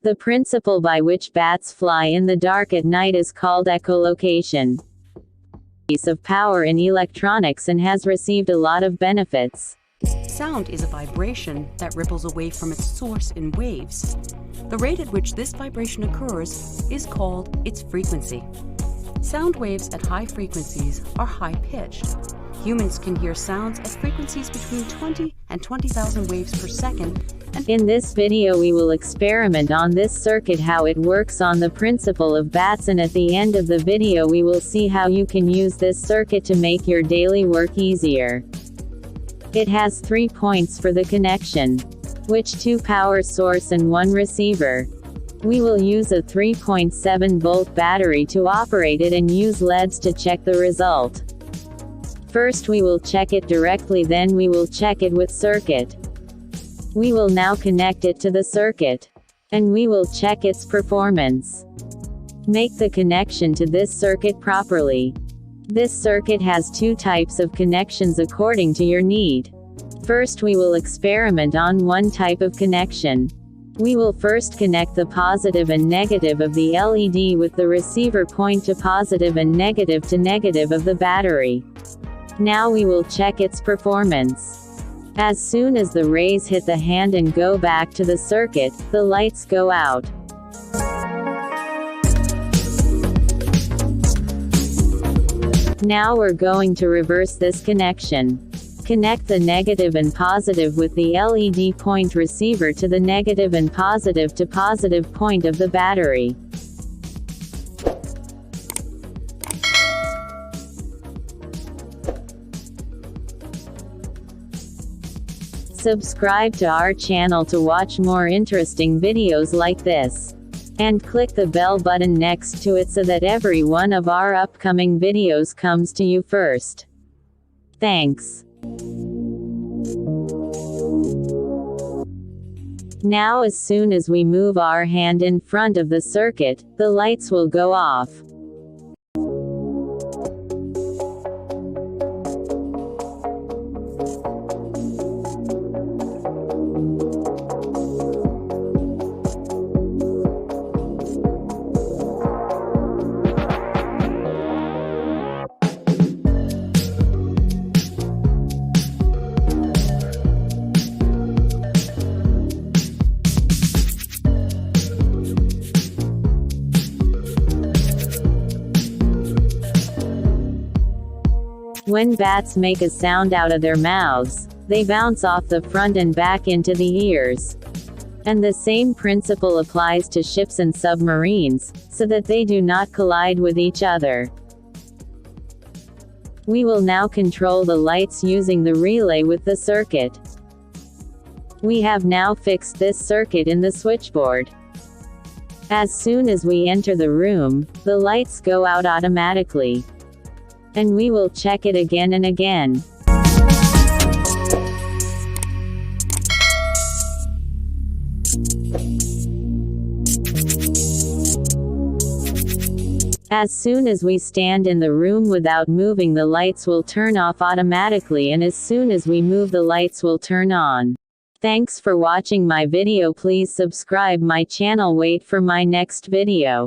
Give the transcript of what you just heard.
The principle by which bats fly in the dark at night is called echolocation. Piece of power in electronics and has received a lot of benefits. Sound is a vibration that ripples away from its source in waves. The rate at which this vibration occurs is called its frequency. Sound waves at high frequencies are high-pitched. Humans can hear sounds at frequencies between 20 and 20,000 waves per second. In this video we will experiment on this circuit, how it works on the principle of bats, and at the end of the video we will see how you can use this circuit to make your daily work easier. It has 3 points for the connection, which 2 power source and 1 receiver. We will use a 3.7 volt battery to operate it and use LEDs to check the result. First we will check it directly, then we will check it with circuit. We will now connect it to the circuit, and we will check its performance. Make the connection to this circuit properly. This circuit has 2 types of connections according to your need. First we will experiment on one type of connection. We will first connect the positive and negative of the LED with the receiver point to positive and negative to negative of the battery. Now we will check its performance. As soon as the rays hit the hand and go back to the circuit, the lights go out. Now we're going to reverse this connection. Connect the negative and positive with the LED point receiver to the negative and positive to positive point of the battery. Subscribe to our channel to watch more interesting videos like this. And click the bell button next to it so that every one of our upcoming videos comes to you first. Thanks. Now as soon as we move our hand in front of the circuit, the lights will go off. When bats make a sound out of their mouths, they bounce off the front and back into the ears. And the same principle applies to ships and submarines, so that they do not collide with each other. We will now control the lights using the relay with the circuit. We have now fixed this circuit in the switchboard. As soon as we enter the room, the lights go out automatically. And we will check it again and again. As soon as we stand in the room without moving, the lights will turn off automatically, and as soon as we move, the lights will turn on. Thanks for watching my video. Please subscribe my channel. Wait for my next video.